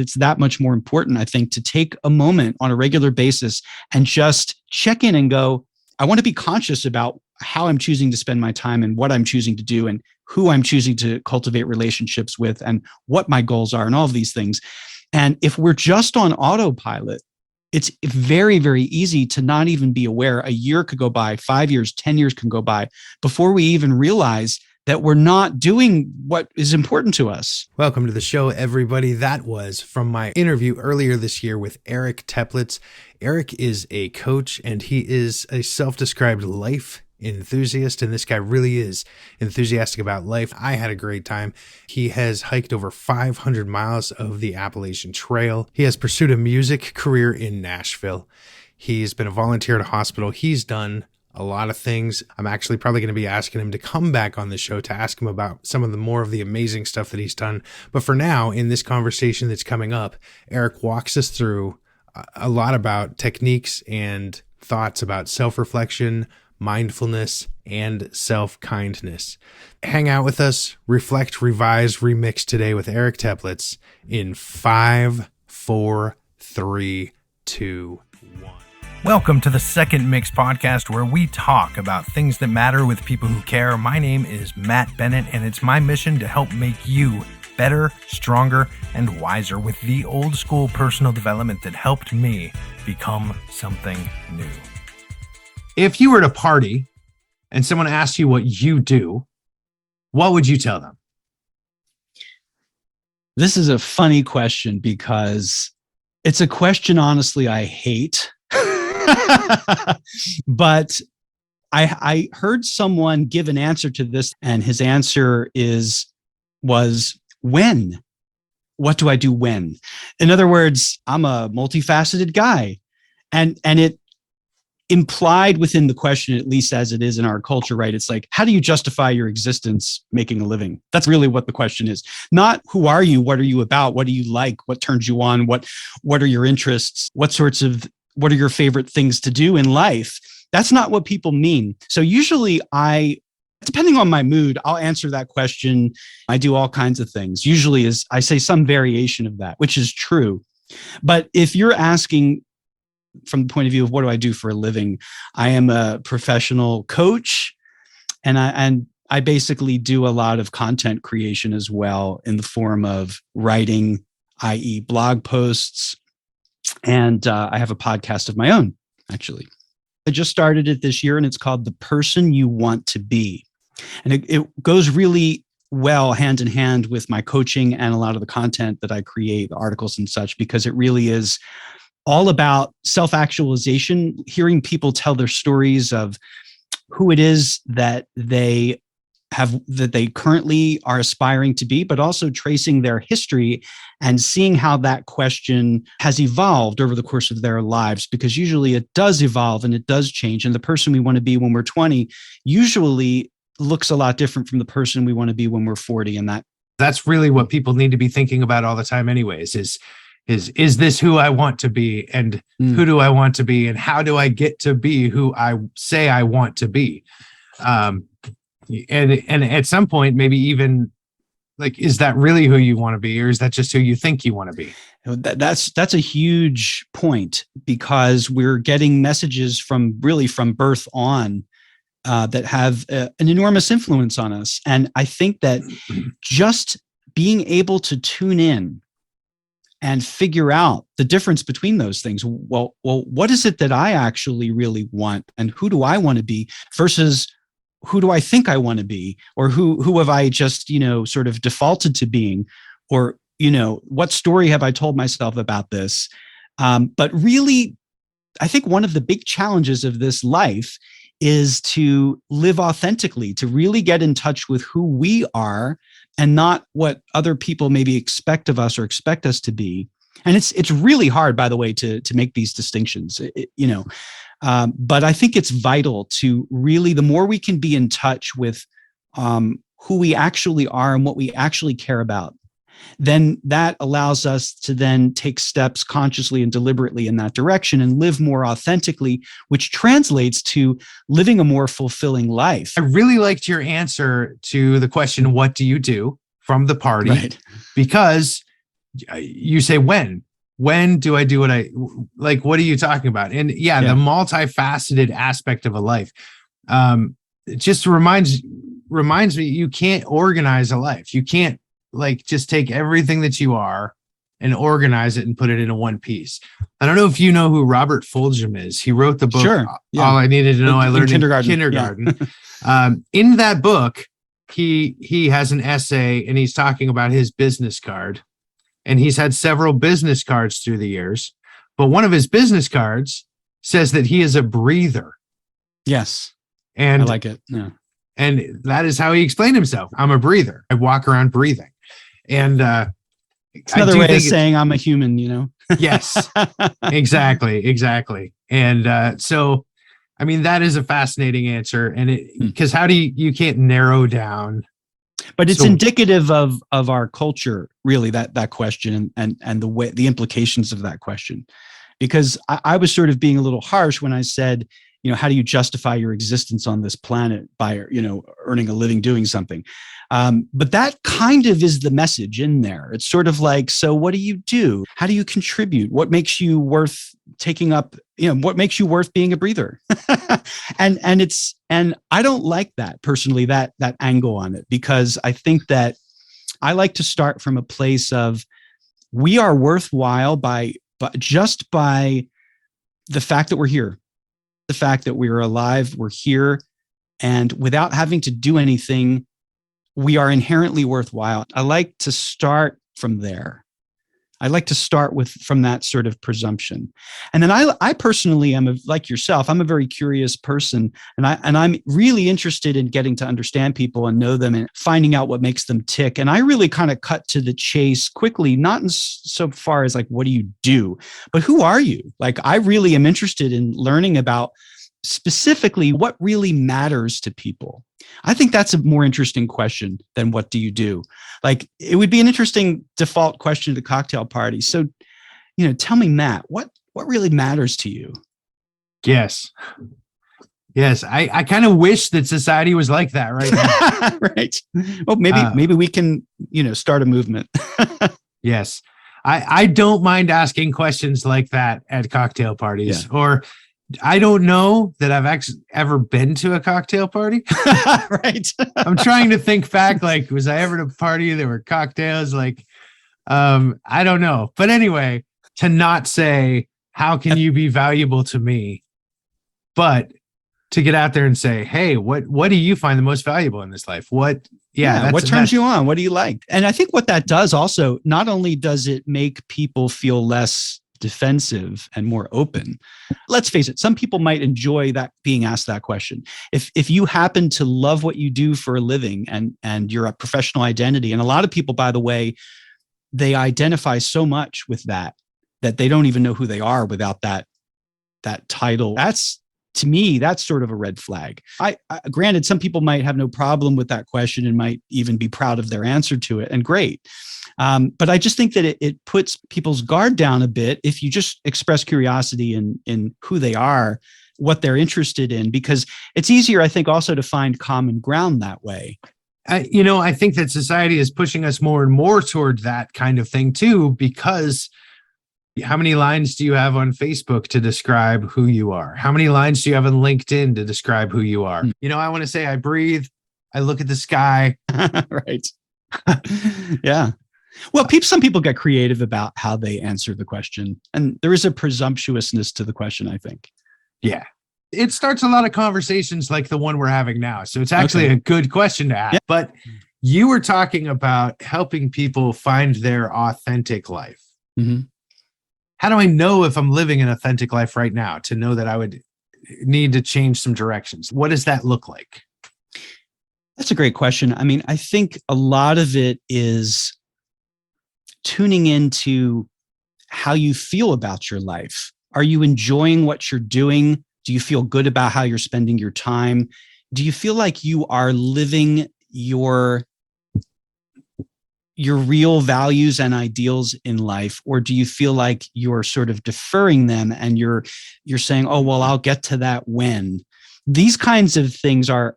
It's that much more important, I think, to take a moment on a regular basis and just check in and go, I want to be conscious about how I'm choosing to spend my time and what I'm choosing to do and who I'm choosing to cultivate relationships with and what my goals are and all of these things. And if we're just on autopilot, it's very, very easy to not even be aware. A year could go by, 5 years, 10 years can go by before we even realize that we're not doing what is important to us. Welcome to the show, everybody. That was from my interview earlier this year with Eric Teplitz. Eric is a coach and he is a self-described life enthusiast, and this guy really is enthusiastic about life. I had a great time. He has hiked over 500 miles of the Appalachian Trail. He has pursued a music career in Nashville. He's been a volunteer at a hospital. He's done a lot of things. I'm actually probably going to be asking him to come back on the show to ask him about some of the more of the amazing stuff that he's done. But for now, in this conversation that's coming up, Eric walks us through a lot about techniques and thoughts about self-reflection, mindfulness, and self-kindness. Hang out with us, reflect, revise, remix today with Eric Teplitz in 5, 4, 3, 2, 1. Welcome to the Second Mix podcast, where we talk about things that matter with people who care. My name is Matt Bennett, and it's my mission to help make you better, stronger, and wiser with the old school personal development that helped me become something new. If you were at a party and someone asked you what you do, what would you tell them? This is a funny question because it's a question, honestly, I hate. But I heard someone give an answer to this, and his answer was when? What do I do when? In other words, I'm a multifaceted guy. And it implied within the question, at least as it is in our culture, right? It's like, how do you justify your existence making a living? That's really what the question is. Not who are you? What are you about? What do you like? What turns you on? What are your interests? What are your favorite things to do in life? That's not what people mean. So usually depending on my mood, I'll answer that question. I do all kinds of things. Usually I say some variation of that, which is true. But if you're asking from the point of view of what do I do for a living, I am a professional coach, and I basically do a lot of content creation as well in the form of writing, i.e. blog posts, and I have a podcast of my own, actually. I just started it this year, and it's called The Person You Want to Be. And it goes really well hand in hand with my coaching and a lot of the content that I create, the articles and such, because it really is all about self-actualization, hearing people tell their stories of who it is that they currently are aspiring to be, but also tracing their history and seeing how that question has evolved over the course of their lives, because usually it does evolve and it does change. And the person we want to be when we're 20 usually looks a lot different from the person we want to be when we're 40. And that's really what people need to be thinking about all the time anyways, is this who I want to be, and who do I want to be, and how do I get to be who I say I want to be? And at some point, maybe even like, is that really who you want to be, or is that just who you think you want to be? That's a huge point, because we're getting messages from birth on that have an enormous influence on us. And I think that just being able to tune in and figure out the difference between those things. Well, what is it that I actually really want, and who do I want to be versus who do I think I want to be, or who have I just, sort of defaulted to being, or, what story have I told myself about this? But really, I think one of the big challenges of this life is to live authentically, to really get in touch with who we are and not what other people maybe expect of us or expect us to be. And it's really hard, by the way, to make these distinctions, but I think it's vital to really, the more we can be in touch with who we actually are and what we actually care about, then that allows us to then take steps consciously and deliberately in that direction and live more authentically, which translates to living a more fulfilling life. I really liked your answer to the question, what do you do, from the party? Right. Because you say, when do I do what I like? What are you talking about? And yeah, the multifaceted aspect of a life. It just reminds me, you can't organize a life. You can't like just take everything that you are and organize it and put it into one piece. I don't know if you know who Robert Fulghum is. He wrote the book, Sure. Yeah. All I Needed to Know I Learned in Kindergarten. Yeah. In that book, he has an essay and he's talking about his business card. And he's had several business cards through the years. But one of his business cards says that he is a breather. Yes. And I like it. Yeah. And that is how he explained himself. I'm a breather. I walk around breathing. And it's another way of saying I'm a human, Yes, exactly. And so, I mean, that is a fascinating answer. And because how do you can't narrow down. But it's indicative of our culture, really, that question and the implications of that question. Because I was sort of being a little harsh when I said, how do you justify your existence on this planet by, earning a living doing something? But that kind of is the message in there. It's sort of like, so what do you do? How do you contribute? What makes you worth taking up, what makes you worth being a breather? and I don't like that personally, that angle on it, because I think that I like to start from a place of we are worthwhile just by the fact that we're here. The fact that we're alive, we're here, and without having to do anything, we are inherently worthwhile. I like to start from there. I like to start from that sort of presumption. And then I personally am like yourself, I'm a very curious person, and I'm really interested in getting to understand people and know them and finding out what makes them tick. And I really kind of cut to the chase quickly, not in so far as like, what do you do, but who are you? Like, I really am interested in learning about specifically what really matters to people. I think that's a more interesting question than what do you do? Like, it would be an interesting default question at a cocktail party. So, tell me, Matt, what really matters to you? Yes. I kind of wish that society was like that right now. Right. Well, maybe we can, start a movement. Yes. I don't mind asking questions like that at cocktail parties, or I don't know that I've ever been to a cocktail party. Right. I'm trying to think back. Like, was I ever at a party? There were cocktails. Like, I don't know. But anyway, to not say, how can you be valuable to me? But to get out there and say, hey, what do you find the most valuable in this life? What turns you on? What do you like? And I think what that does also, not only does it make people feel less defensive and more open. Let's face it, some people might enjoy that, being asked that question. If you happen to love what you do for a living and you're a professional identity, and a lot of people, by the way, they identify so much with that they don't even know who they are without that title. To me, that's sort of a red flag. I granted, some people might have no problem with that question and might even be proud of their answer to it, and great. But I just think that it puts people's guard down a bit if you just express curiosity in who they are, what they're interested in, because it's easier, I think, also to find common ground that way. I think that society is pushing us more and more toward that kind of thing too, because how many lines do you have on Facebook to describe who you are? How many lines do you have on LinkedIn to describe who you are? I want to say I breathe, I look at the sky. Right. Yeah. Well, some people get creative about how they answer the question, and there is a presumptuousness to the question, I think. Yeah. It starts a lot of conversations like the one we're having now. So it's actually a good question to ask. Yeah. But you were talking about helping people find their authentic life. Mm-hmm. How do I know if I'm living an authentic life right now to know that I would need to change some directions? What does that look like? That's a great question. I mean, I think a lot of it is tuning into how you feel about your life. Are you enjoying what you're doing? Do you feel good about how you're spending your time? Do you feel like you are living your real values and ideals in life? Or do you feel like you're sort of deferring them and you're saying, oh, well, I'll get to that when? these kinds of things are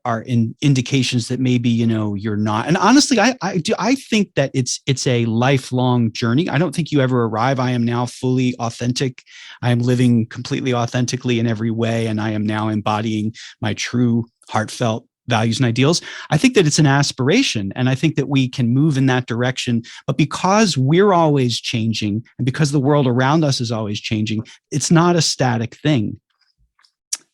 indications that maybe, you're not. And honestly, I think that it's a lifelong journey. I don't think you ever arrive. I am now fully authentic. I am living completely authentically in every way. And I am now embodying my true heartfelt values and ideals. I think that it's an aspiration, and I think that we can move in that direction. But because we're always changing, and because the world around us is always changing, it's not a static thing.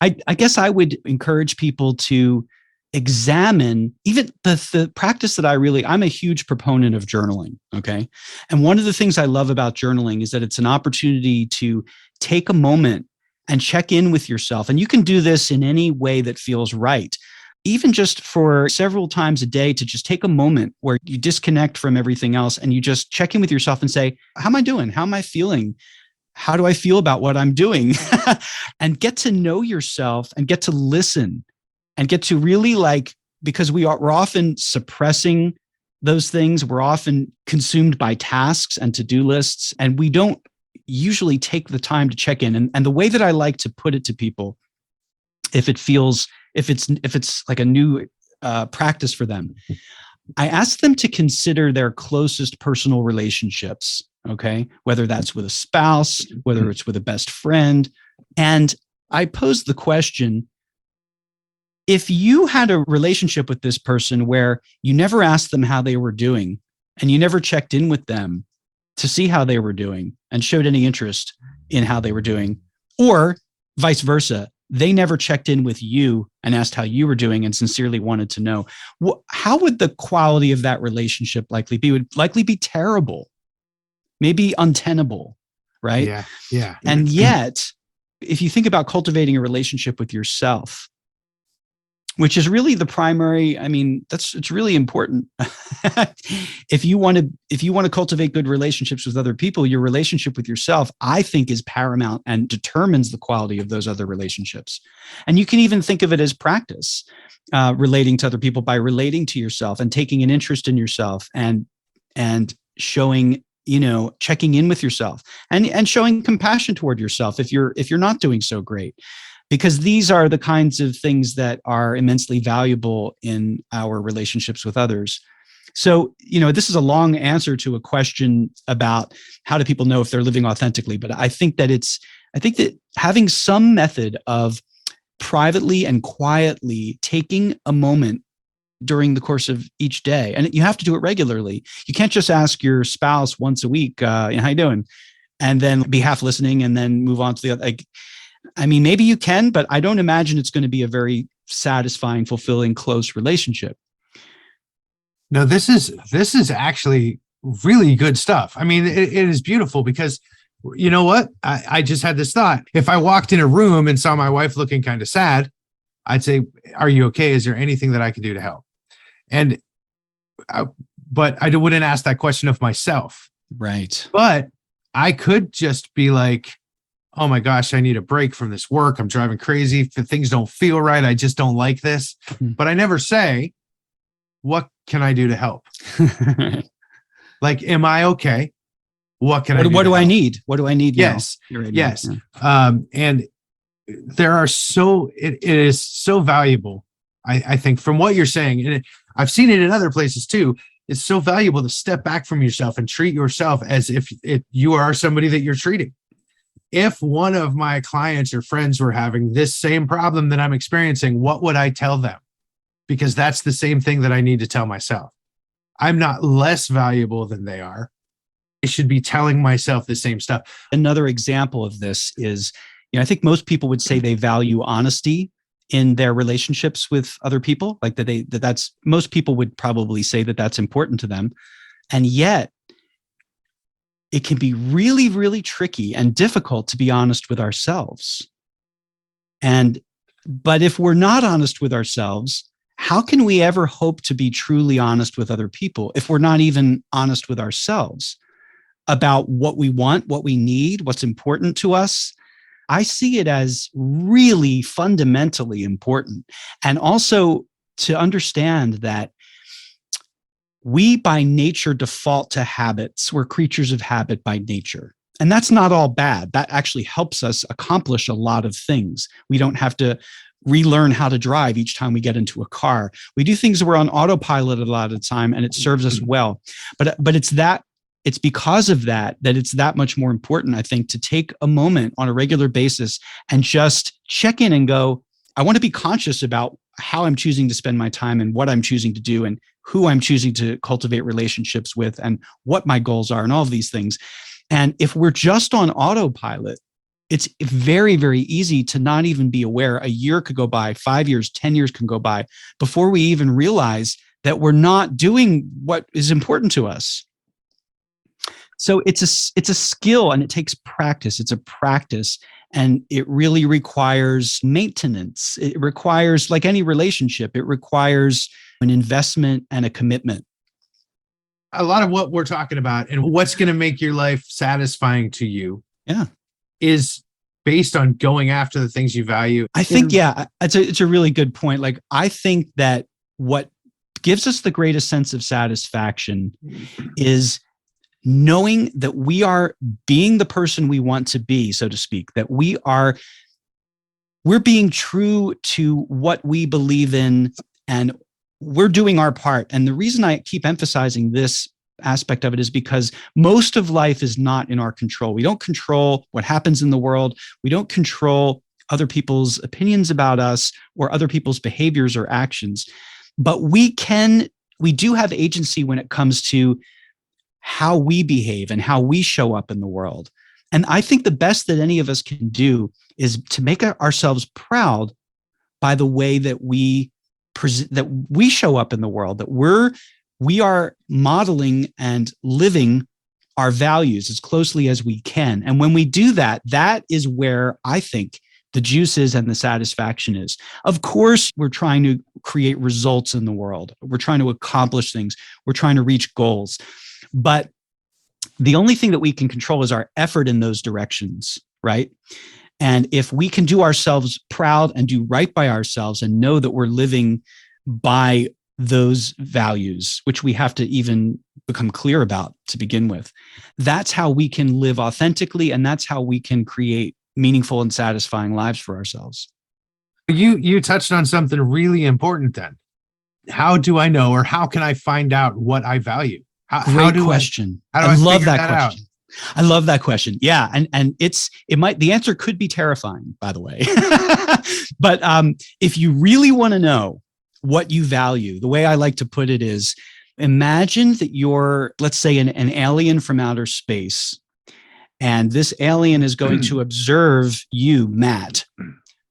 I guess I would encourage people to examine even the practice that I'm a huge proponent of journaling. Okay. And one of the things I love about journaling is that it's an opportunity to take a moment and check in with yourself. And you can do this in any way that feels right. Even just for several times a day, to just take a moment where you disconnect from everything else and you just check in with yourself and say, how am I doing? How am I feeling? How do I feel about what I'm doing? And get to know yourself and get to listen and get to really because we're often suppressing those things. We're often consumed by tasks and to-do lists, and we don't usually take the time to check in. And the way that I like to put it to people, if it's like a new practice for them, I ask them to consider their closest personal relationships. Okay. Whether that's with a spouse, whether it's with a best friend. And I pose the question, if you had a relationship with this person where you never asked them how they were doing and you never checked in with them to see how they were doing and showed any interest in how they were doing, or vice versa, they never checked in with you and asked how you were doing and sincerely wanted to know, how would the quality of that relationship likely be? It would likely be terrible. Maybe untenable, right? Yeah. And yet, if you think about cultivating a relationship with yourself, which is really the primary, it's really important. If you want to cultivate good relationships with other people, your relationship with yourself, I think, is paramount and determines the quality of those other relationships. And you can even think of it as practice, relating to other people by relating to yourself and taking an interest in yourself and showing, checking in with yourself and showing compassion toward yourself if you're not doing so great, because these are the kinds of things that are immensely valuable in our relationships with others. So, this is a long answer to a question about how do people know if they're living authentically, but I think that having some method of privately and quietly taking a moment during the course of each day. And you have to do it regularly. You can't just ask your spouse once a week, how you doing? And then be half listening and then move on to the other. Maybe you can, but I don't imagine it's going to be a very satisfying, fulfilling, close relationship. No, this is actually really good stuff. It is beautiful because you know what? I just had this thought. If I walked in a room and saw my wife looking kind of sad, I'd say, are you okay? Is there anything that I can do to help? But I wouldn't ask that question of myself. Right. But I could just be like, oh my gosh, I need a break from this work. I'm driving crazy. Things don't feel right. I just don't like this. Mm-hmm. But I never say, what can I do to help? Like, am I okay? What can I do? What do I need? What do I need? Yes. Right yes. Yeah. And there are it is so valuable. I think from what you're saying, and I've seen it in other places too. It's so valuable to step back from yourself and treat yourself as if you are somebody that you're treating. If one of my clients or friends were having this same problem that I'm experiencing, what would I tell them? Because that's the same thing that I need to tell myself. I'm not less valuable than they are. I should be telling myself the same stuff. Another example of this is, I think most people would say they value honesty in their relationships with other people. Like that's most people would probably say that that's important to them. And yet it can be really, really tricky and difficult to be honest with ourselves. But if we're not honest with ourselves, how can we ever hope to be truly honest with other people if we're not even honest with ourselves about what we want, what we need, what's important to us? I see it as really fundamentally important. And also to understand that we by nature default to habits. We're creatures of habit by nature. And that's not all bad. That actually helps us accomplish a lot of things. We don't have to relearn how to drive each time we get into a car. We do things that we're on autopilot a lot of the time, and it serves us well. But it's because of that it's that much more important, I think, to take a moment on a regular basis and just check in and go, I want to be conscious about how I'm choosing to spend my time and what I'm choosing to do and who I'm choosing to cultivate relationships with and what my goals are and all of these things. And if we're just on autopilot, it's very, very easy to not even be aware. A year could go by, 5 years, 10 years can go by before we even realize that we're not doing what is important to us. So it's a skill, and it takes practice. It's a practice, and it really requires maintenance. It requires, like any relationship, it requires an investment and a commitment. A lot of what we're talking about and what's going to make your life satisfying to you is based on going after the things you value. I think, it's a really good point. Like, I think that what gives us the greatest sense of satisfaction is knowing that we are being the person we want to be, so to speak, that we're being true to what we believe in, and we're doing our part. And the reason I keep emphasizing this aspect of it is because most of life is not in our control. We don't control what happens in the world. We don't control other people's opinions about us or other people's behaviors or actions. But we do have agency when it comes to how we behave and how we show up in the world. And I think the best that any of us can do is to make ourselves proud by the way that we show up in the world, that we are modeling and living our values as closely as we can. And when we do that, that is where I think the juice is and the satisfaction is. Of course, we're trying to create results in the world. We're trying to accomplish things. We're trying to reach goals. But the only thing that we can control is our effort in those directions, right? And if we can do ourselves proud and do right by ourselves and know that we're living by those values, which we have to even become clear about to begin with, that's how we can live authentically, and that's how we can create meaningful and satisfying lives for ourselves. You touched on something really important then. How do I know, or how can I find out what I value? Great question. I love that question. I love that question. Yeah. And the answer could be terrifying, by the way. But if you really want to know what you value, the way I like to put it is, imagine that you're, let's say, an alien from outer space. And this alien is going to observe you, Matt,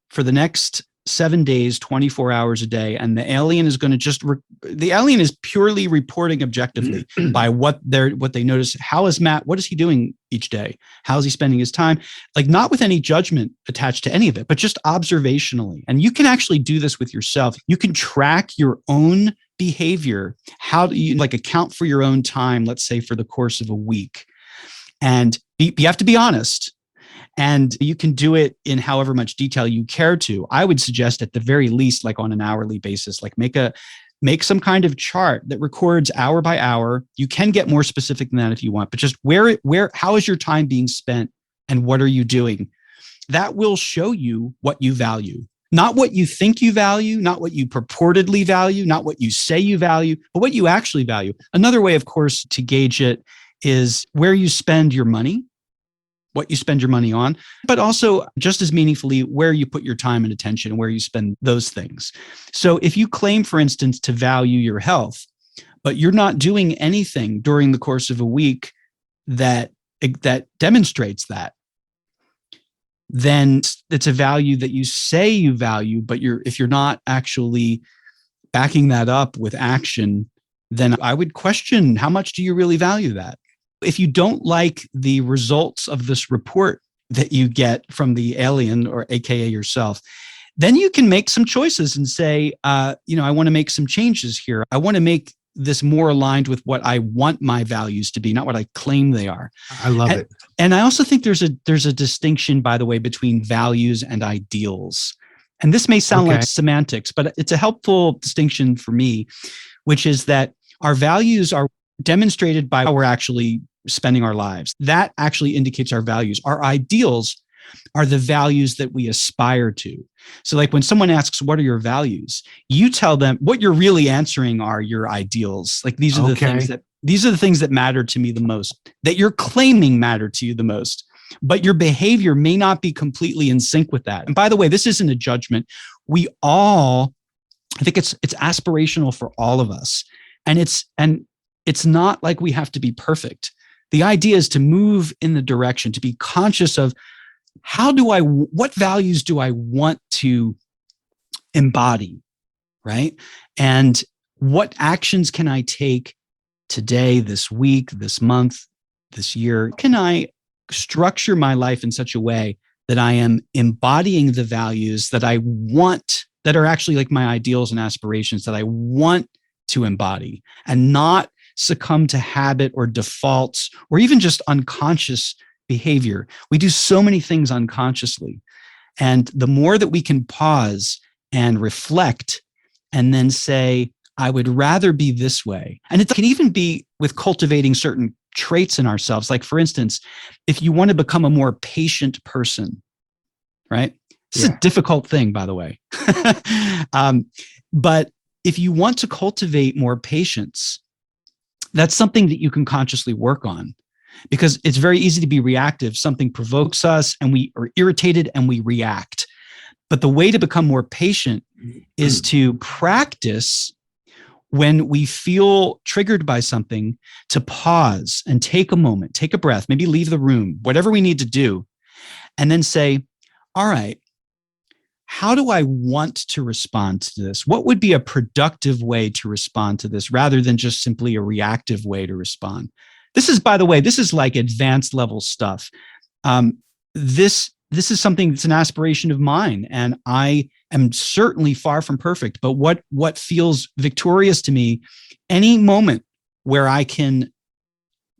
for the next 7 days, 24 hours a day. And the alien is going to the alien is purely reporting objectively by what they notice. How is Matt? What is he doing each day? How is he spending his time? Like, not with any judgment attached to any of it, but just observationally. And you can actually do this with yourself. You can track your own behavior. How do you account for your own time, let's say, for the course of a week? And you have to be honest. And you can do it in however much detail you care to. I would suggest at the very least, like on an hourly basis, like make some kind of chart that records hour by hour. You can get more specific than that if you want, but just how is your time being spent and what are you doing? That will show you what you value. Not what you think you value, not what you purportedly value, not what you say you value, but what you actually value. Another way, of course, to gauge it is where you spend your money, what you spend your money on, but also just as meaningfully, where you put your time and attention and where you spend those things. So if you claim, for instance, to value your health, but you're not doing anything during the course of a week that demonstrates that, then it's a value that you say you value, but if you're not actually backing that up with action, then I would question, how much do you really value that? If you don't like the results of this report that you get from the alien, or AKA yourself, then you can make some choices and say, I want to make some changes here. I want to make this more aligned with what I want my values to be, not what I claim they are. I love it. And I also think there's a distinction, by the way, between values and ideals. And this may sound like semantics, but it's a helpful distinction for me, which is that our values are demonstrated by how we're actually spending our lives. That actually indicates our values. Our ideals are the values that we aspire to. So like when someone asks, what are your values? You tell them what you're really answering are your ideals. Like these are the things that matter to me the most, that you're claiming matter to you the most. But your behavior may not be completely in sync with that. And by the way, this isn't a judgment. I think it's aspirational for all of us. And it's not like we have to be perfect. The idea is to move in the direction, to be conscious of what values do I want to embody, right? And what actions can I take today, this week, this month, this year? Can I structure my life in such a way that I am embodying the values that I want, that are actually like my ideals and aspirations that I want to embody, and not succumb to habit or defaults or even just unconscious behavior. We do so many things unconsciously. And the more that we can pause and reflect and then say, I would rather be this way. And it can even be with cultivating certain traits in ourselves. Like, for instance, if you want to become a more patient person, right? This is a difficult thing, by the way. But if you want to cultivate more patience, that's something that you can consciously work on, because it's very easy to be reactive. Something provokes us and we are irritated and we react. But the way to become more patient is to practice when we feel triggered by something, to pause and take a moment, take a breath, maybe leave the room, whatever we need to do, and then say, all right, how do I want to respond to this? What would be a productive way to respond to this rather than just simply a reactive way to respond? This is, by the way, this is like advanced level stuff. This is something that's an aspiration of mine, and I am certainly far from perfect. But what feels victorious to me, any moment where I can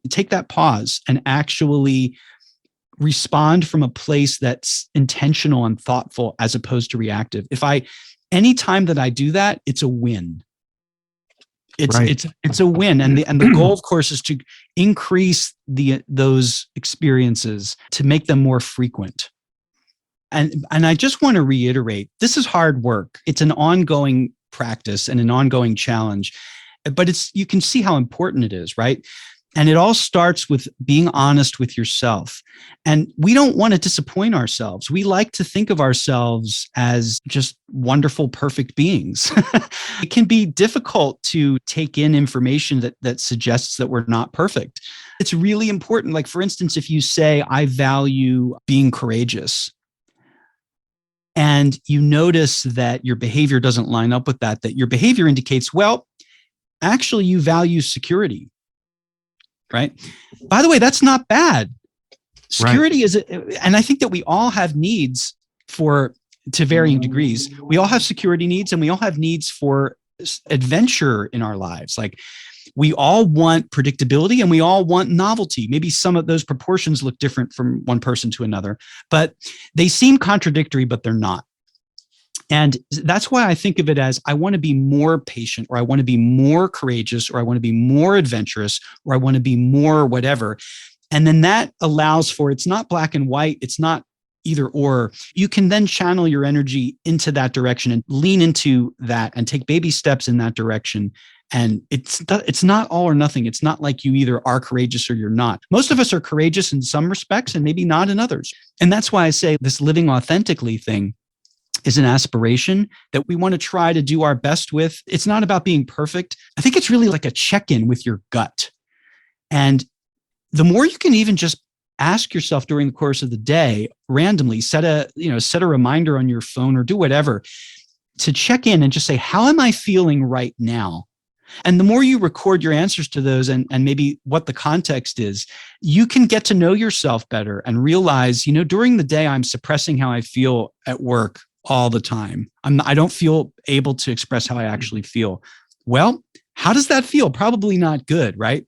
take that pause and actually respond from a place that's intentional and thoughtful as opposed to reactive. Any time that I do that, it's a win. It's a win. And the goal, of course, is to increase those experiences, to make them more frequent. And I just want to reiterate, this is hard work. It's an ongoing practice and an ongoing challenge, but you can see how important it is, right? And it all starts with being honest with yourself. And we don't want to disappoint ourselves. We like to think of ourselves as just wonderful, perfect beings. It can be difficult to take in information that suggests that we're not perfect. It's really important. Like, for instance, if you say, I value being courageous, and you notice that your behavior doesn't line up with that your behavior indicates, well, actually you value security. Right. By the way, that's not bad. Security is, and I think that we all have needs to varying degrees. We all have security needs, and we all have needs for adventure in our lives. Like, we all want predictability and we all want novelty. Maybe some of those proportions look different from one person to another, but they seem contradictory, but they're not. And that's why I think of it as, I want to be more patient, or I want to be more courageous, or I want to be more adventurous, or I want to be more whatever. And then that allows for, it's not black and white. It's not either or. You can then channel your energy into that direction and lean into that and take baby steps in that direction. And it's not all or nothing. It's not like you either are courageous or you're not. Most of us are courageous in some respects and maybe not in others. And that's why I say this living authentically thing is an aspiration that we want to try to do our best with. It's not about being perfect. I think it's really like a check-in with your gut. And the more you can even just ask yourself during the course of the day, randomly set a reminder on your phone or do whatever to check in and just say, how am I feeling right now? And the more you record your answers to those and maybe what the context is, you can get to know yourself better and realize, during the day, I'm suppressing how I feel at work all the time. I don't feel able to express how I actually feel. Well, how does that feel? Probably not good, right?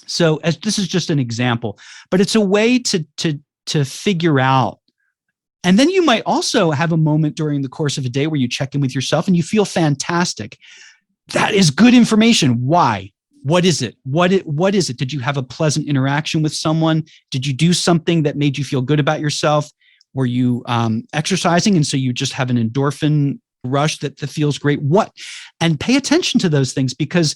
So this is just an example, but it's a way to figure out. And then you might also have a moment during the course of a day where you check in with yourself and you feel fantastic. That is good information. Why? What is it? What is it? Did you have a pleasant interaction with someone? Did you do something that made you feel good about yourself? Were you exercising? And so you just have an endorphin rush that feels great. And pay attention to those things, because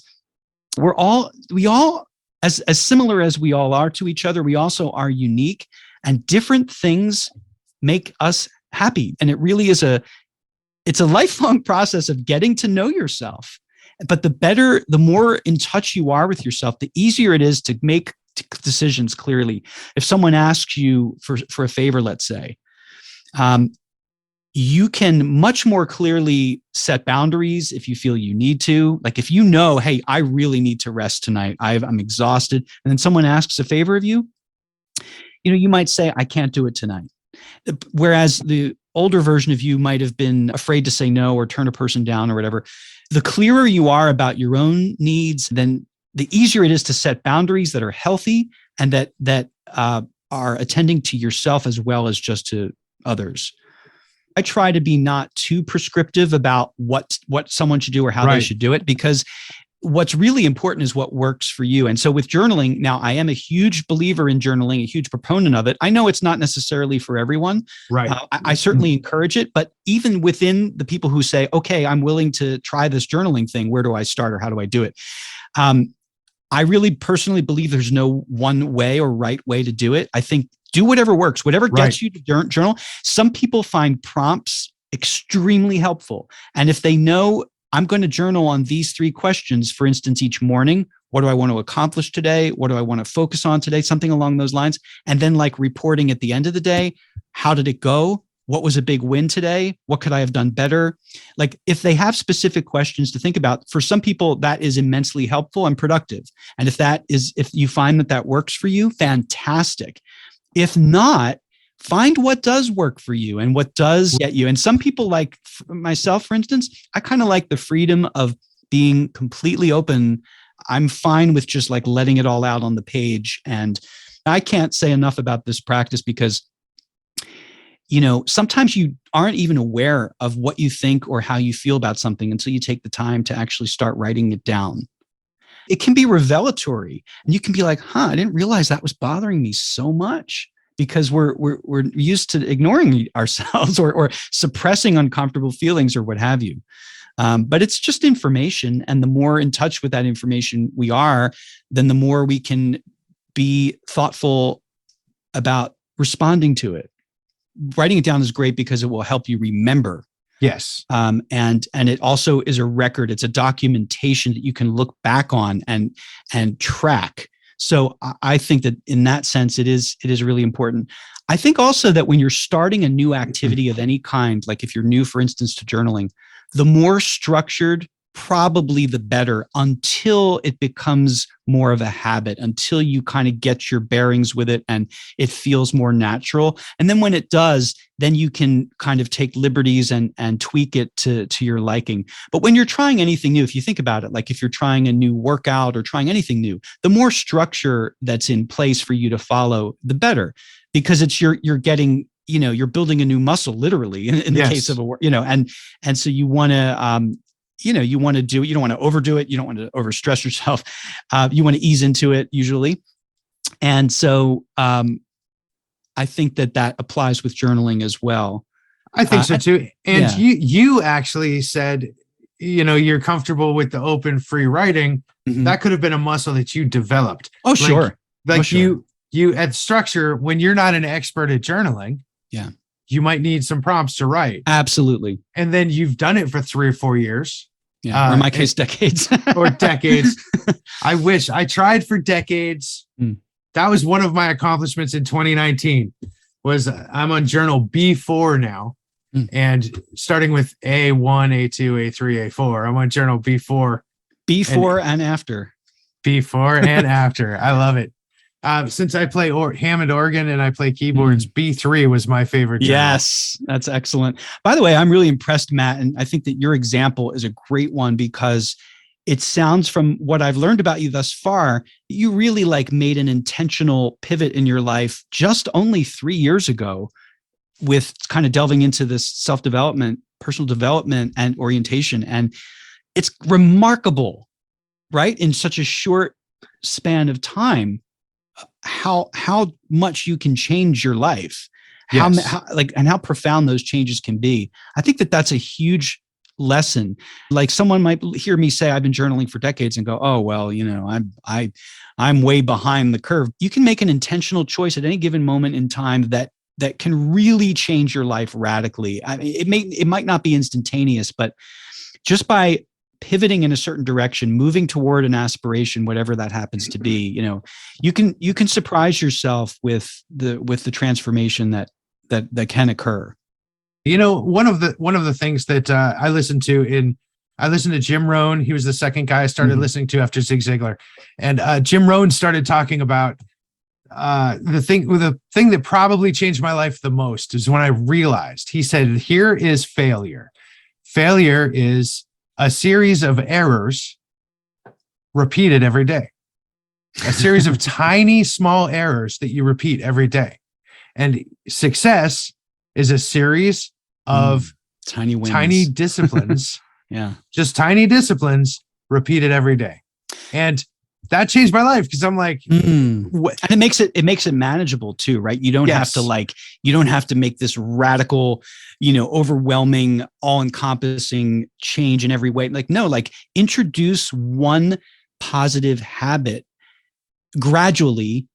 we all, as similar as we all are to each other, we also are unique, and different things make us happy. And it really is it's a lifelong process of getting to know yourself. But the more in touch you are with yourself, the easier it is to make decisions clearly. If someone asks you for a favor, let's say, you can much more clearly set boundaries if you feel you need to. Like if you know, hey, I really need to rest tonight. I'm exhausted. And then someone asks a favor of you, you might say, I can't do it tonight. Whereas the older version of you might have been afraid to say no or turn a person down or whatever. The clearer you are about your own needs, then the easier it is to set boundaries that are healthy and that are attending to yourself as well as just to others. I try to be not too prescriptive about what someone should do or how they should do it, because what's really important is what works for you. And so with journaling, now I am a huge believer in journaling, a huge proponent of it. I know it's not necessarily for everyone. Right. I certainly encourage it, but even within the people who say, okay, I'm willing to try this journaling thing, where do I start or how do I do it? I really personally believe there's no one way or right way to do it. I think do whatever works, whatever gets you to journal. Some people find prompts extremely helpful. And if they know, I'm going to journal on these 3 questions, for instance, each morning. What do I want to accomplish today? What do I want to focus on today? Something along those lines. And then like reporting at the end of the day, how did it go? What was a big win today? What could I have done better? Like if they have specific questions to think about, for some people that is immensely helpful and productive. And if you find that works for you, fantastic. If not, find what does work for you and what does get you. And some people, like myself, for instance, I kind of like the freedom of being completely open. I'm fine with just like letting it all out on the page. And I can't say enough about this practice because, sometimes you aren't even aware of what you think or how you feel about something until you take the time to actually start writing it down. It can be revelatory, and you can be like, I didn't realize that was bothering me so much. Because we're used to ignoring ourselves or suppressing uncomfortable feelings or what have you. But it's just information. And the more in touch with that information we are, then the more we can be thoughtful about responding to it. Writing it down is great because it will help you remember. Yes. And it also is a record. It's a documentation that you can look back on and track. So I think that in that sense, it is really important. I think also that when you're starting a new activity of any kind, like if you're new, for instance, to journaling, the more structured, probably the better, until it becomes more of a habit, until you kind of get your bearings with it and it feels more natural. And then when it does, then you can kind of take liberties and tweak it to your liking. But when you're trying anything new, if you think about it, like if you're trying a new workout or trying anything new, the more structure that's in place for you to follow, the better, because it's you're getting, you're building a new muscle, literally in the case of and so you want to, you want to do it. You don't want to overdo it. You don't want to overstress yourself. You want to ease into it usually. And so I think that applies with journaling as well. I think so too. And you actually said, you're comfortable with the open free writing. Mm-hmm. That could have been a muscle that you developed. Oh, sure. You at structure, when you're not an expert at journaling. Yeah. You might need some prompts to write. Absolutely. And then you've done it for 3 or 4 years. Yeah. Or in my case, decades. Or decades. I wish I tried for decades. Mm. That was one of my accomplishments in 2019 was I'm on journal B4 now. Mm. And starting with A1, A2, A3, A4, I'm on journal B4. B4 and after. B4 and after. I love it. Since I play Hammond organ and I play keyboards, B3 was my favorite journal. Yes, that's excellent. By the way, I'm really impressed, Matt, and I think that your example is a great one because it sounds, from what I've learned about you thus far, you really made an intentional pivot in your life just only 3 years ago with kind of delving into this self-development, personal development and orientation. And it's remarkable, right? In such a short span of time, how much you can change your life. Yes. And how profound those changes can be. I think that that's a huge lesson. Like someone might hear me say, I've been journaling for decades and go, oh, well, I'm way behind the curve. You can make an intentional choice at any given moment in time that can really change your life radically. I mean, it might not be instantaneous, but just by pivoting in a certain direction, moving toward an aspiration, whatever that happens to be, you can surprise yourself with the transformation that can occur. One of the things that I listened to Jim Rohn. He was the second guy I started listening to after Zig Ziglar, and Jim Rohn started talking about the thing that probably changed my life the most is when I realized, he said, here is failure. Failure is a series of errors repeated every day, a series of tiny, small errors that you repeat every day. And success is a series of tiny wins, tiny disciplines. Yeah. Just tiny disciplines repeated every day. And that changed my life because I'm like, and it makes it manageable too, right? You don't have to make this radical, overwhelming, all-encompassing change in every way. Introduce one positive habit gradually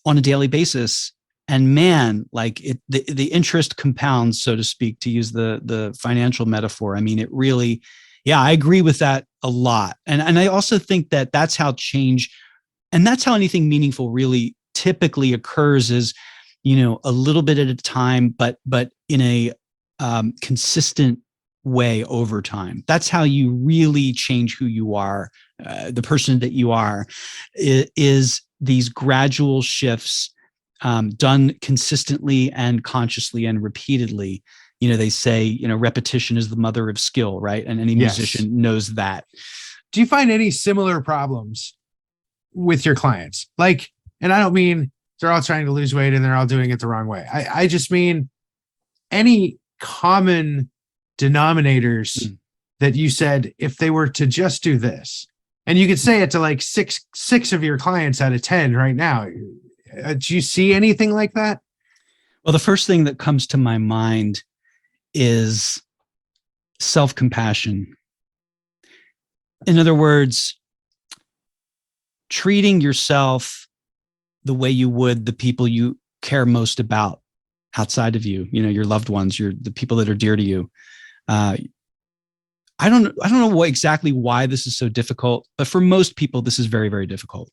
on a daily basis. And man, the interest compounds, so to speak, to use the financial metaphor. I mean, it really, I agree with that a lot. And I also think that that's how change, and that's how anything meaningful really typically occurs, is, a little bit at a time, but in a consistent way over time. That's how you really change who you are, the person that you are, is these gradual shifts, done consistently and consciously and repeatedly. They say, repetition is the mother of skill, right? And any musician knows that. Do you find any similar problems with your clients? And I don't mean they're all trying to lose weight and they're all doing it the wrong way. I just mean any common denominators that you said, if they were to just do this, and you could say it to six of your clients out of 10 right now. Do you see anything like that? Well, the first thing that comes to my mind is self-compassion. In other words, treating yourself the way you would the people you care most about outside of you, your loved ones, the people that are dear to you. I don't know exactly why this is so difficult, but for most people, this is very, very difficult.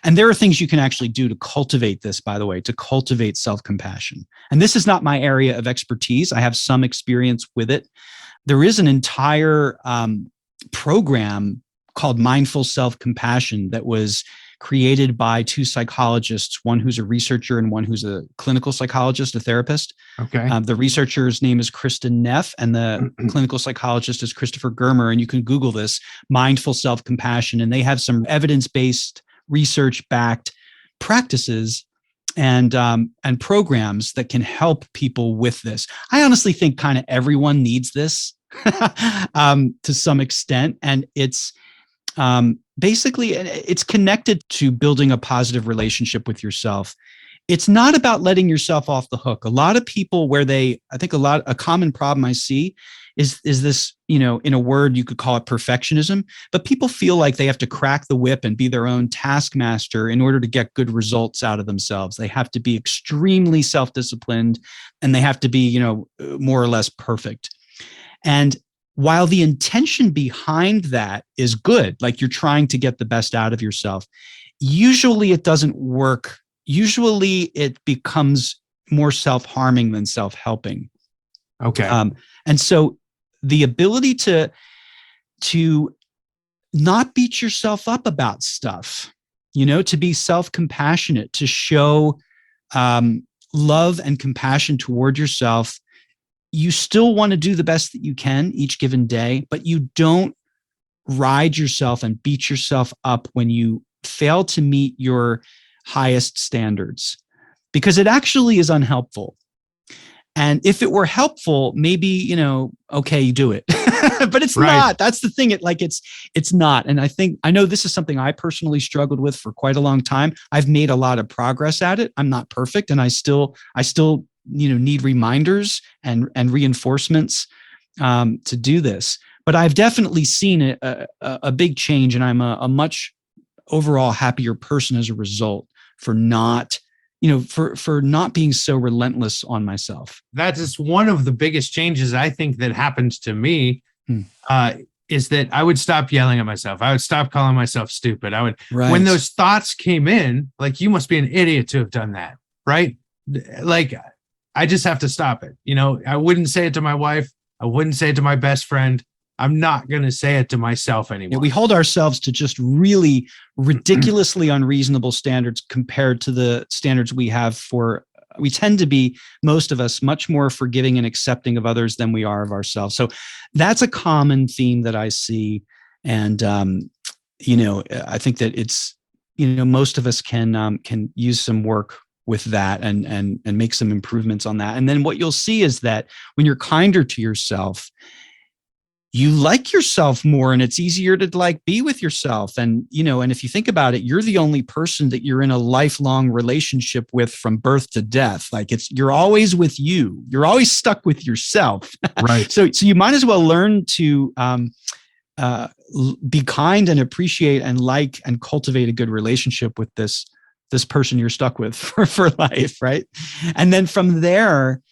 And there are things you can actually do to cultivate this, by the way, to cultivate self-compassion. And this is not my area of expertise. I have some experience with it. There is an entire program called Mindful Self-Compassion that was created by two psychologists, one who's a researcher and one who's a clinical psychologist, a therapist. Okay. The researcher's name is Kristen Neff, and the clinical psychologist is Christopher Germer. And you can Google this, Mindful Self-Compassion, and they have some evidence-based, research-backed practices and programs that can help people with this. I honestly think kind of everyone needs this to some extent, and it's basically it's connected to building a positive relationship with yourself. It's not about letting yourself off the hook. A lot of people a common problem I see is this, in a word, you could call it perfectionism, but people feel like they have to crack the whip and be their own taskmaster in order to get good results out of themselves. They have to be extremely self-disciplined and they have to be, more or less perfect. And while the intention behind that is good, like you're trying to get the best out of yourself, usually it doesn't work. Usually it becomes more self-harming than self-helping. Okay. And so the ability to not beat yourself up about stuff, to be self-compassionate, to show love and compassion toward yourself. You still want to do the best that you can each given day, but you don't ride yourself and beat yourself up when you fail to meet your highest standards, because it actually is unhelpful. And if it were helpful, maybe, okay, you do it, but it's not. That's the thing. It's not. And I know this is something I personally struggled with for quite a long time. I've made a lot of progress at it. I'm not perfect. And I still need reminders and reinforcements to do this. But I've definitely seen a big change, and I'm a much overall happier person as a result for not, for not being so relentless on myself. That is one of the biggest changes I think that happened to me. Is that I would stop yelling at myself. I would stop calling myself stupid. When those thoughts came in, like, you must be an idiot to have done that, right? Like, I just have to stop it. I wouldn't say it to my wife. I wouldn't say it to my best friend. I'm not going to say it to myself anymore. Yeah, we hold ourselves to just really ridiculously unreasonable standards compared to the standards we have we tend to be, most of us, much more forgiving and accepting of others than we are of ourselves. So that's a common theme that I see. And, I think that it's, most of us can use some work with that and make some improvements on that. And then what you'll see is that when you're kinder to yourself, you like yourself more, and it's easier to be with yourself. And, and if you think about it, you're the only person that you're in a lifelong relationship with from birth to death. You're always with you. You're always stuck with yourself. Right. So you might as well learn to be kind and appreciate and like and cultivate a good relationship with this person you're stuck with for life. Right. And then from there,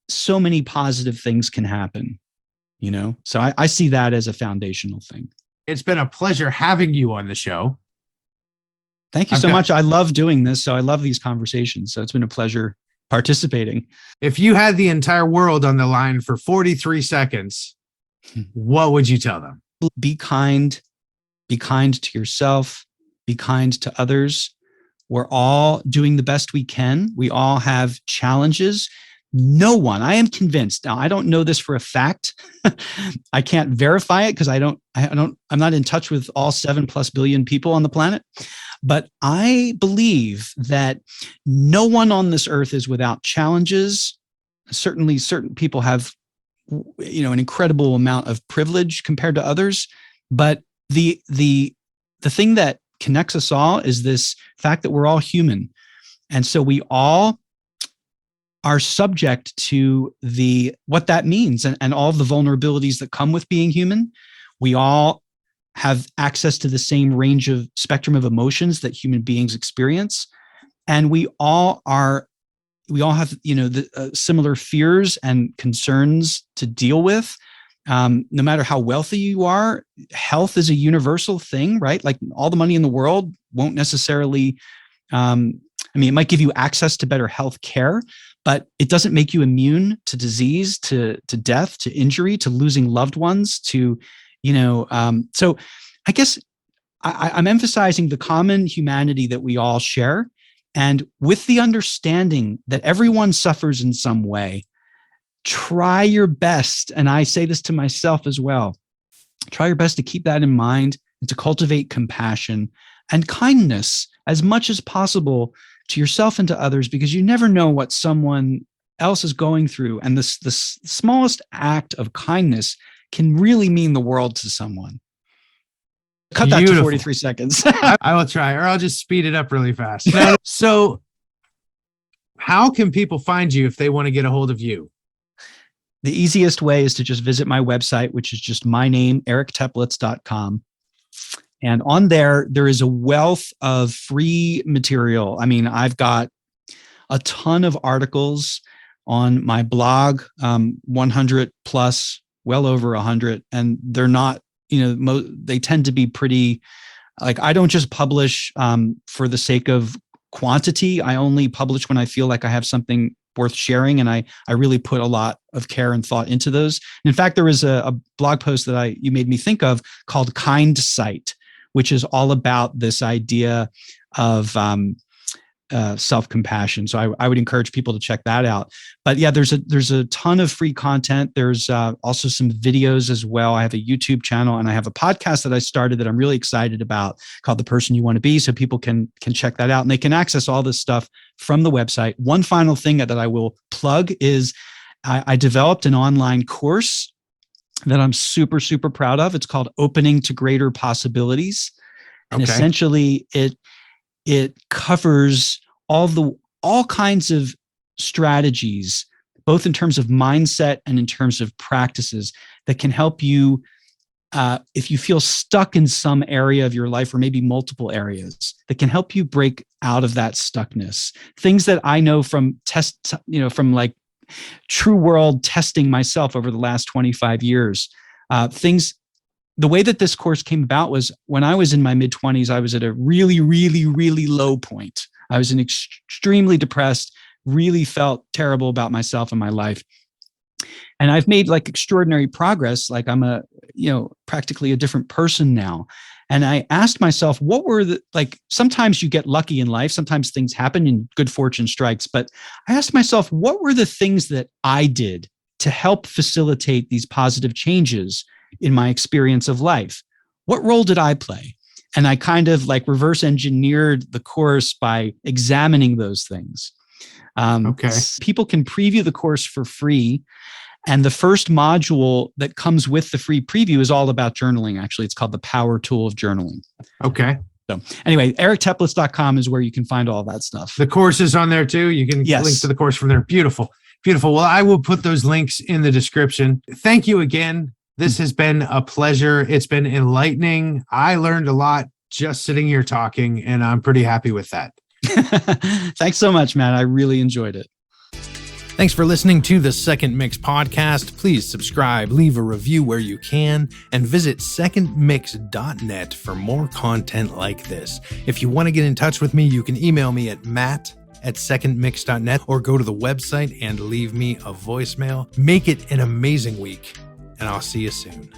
so many positive things can happen. So I see that as a foundational thing. It's been a pleasure having you on the show. Thank you so much. I love doing this. So I love these conversations. So it's been a pleasure participating. If you had the entire world on the line for 43 seconds, what would you tell them? Be kind. Be kind to yourself. Be kind to others. We're all doing the best we can. We all have challenges. No one, I am convinced. Now, I don't know this for a fact. I can't verify it because I'm not in touch with all 7+ billion people on the planet. But I believe that no one on this earth is without challenges. Certainly, certain people have, an incredible amount of privilege compared to others. But the thing that connects us all is this fact that we're all human. And so we all are subject to what that means and all the vulnerabilities that come with being human. We all have access to the same range of spectrum of emotions that human beings experience. And we all have, similar fears and concerns to deal with. No matter how wealthy you are, health is a universal thing, right? Like, all the money in the world won't necessarily, it might give you access to better health care, but it doesn't make you immune to disease, to death, to injury, to losing loved ones, so I guess I'm emphasizing the common humanity that we all share. And with the understanding that everyone suffers in some way, try your best. And I say this to myself as well. Try your best to keep that in mind and to cultivate compassion and kindness as much as possible to yourself and to others, because you never know what someone else is going through. And the smallest act of kindness can really mean the world to someone. Cut that to 43 seconds. I will try, or I'll just speed it up really fast. So how can people find you if they want to get a hold of you? The easiest way is to just visit my website, which is just my name, ericteplitz.com. And on there is a wealth of free material. I've got a ton of articles on my blog, 100 plus, well over 100. And they're not, they tend to be pretty, I don't just publish for the sake of quantity. I only publish when I feel like I have something worth sharing. And I really put a lot of care and thought into those. And in fact, there was a blog post that you made me think of called Kind Sight, which is all about this idea of self-compassion. So I would encourage people to check that out. But yeah, there's a ton of free content. There's also some videos as well. I have a YouTube channel and I have a podcast that I started that I'm really excited about called The Person You Want to Be. So people can check that out and they can access all this stuff from the website. One final thing that I will plug is I developed an online course that I'm super, super proud of. It's called Opening to Greater Possibilities. And essentially it covers all kinds of strategies, both in terms of mindset and in terms of practices that can help you if you feel stuck in some area of your life, or maybe multiple areas, that can help you break out of that stuckness. Things that I know from from like true world testing myself over the last 25 years. The way that this course came about was when I was in my mid-20s, I was at a really, really, really low point. I was extremely depressed, really felt terrible about myself and my life. And I've made like extraordinary progress. Like I'm practically a different person now. And I asked myself, what were sometimes you get lucky in life, sometimes things happen and good fortune strikes. But I asked myself, what were the things that I did to help facilitate these positive changes in my experience of life? What role did I play? And I kind of like reverse engineered the course by examining those things. People can preview the course for free. And the first module that comes with the free preview is all about journaling. Actually, it's called the Power Tool of Journaling. Okay. So anyway, ericteplitz.com is where you can find all that stuff. The course is on there too. You can link to the course from there. Beautiful. Beautiful. Well, I will put those links in the description. Thank you again. This has been a pleasure. It's been enlightening. I learned a lot just sitting here talking, and I'm pretty happy with that. Thanks so much, Matt. I really enjoyed it. Thanks for listening to the Second Mix podcast. Please subscribe, leave a review where you can, and visit secondmix.net for more content like this. If you want to get in touch with me, you can email me at matt@secondmix.net or go to the website and leave me a voicemail. Make it an amazing week, and I'll see you soon.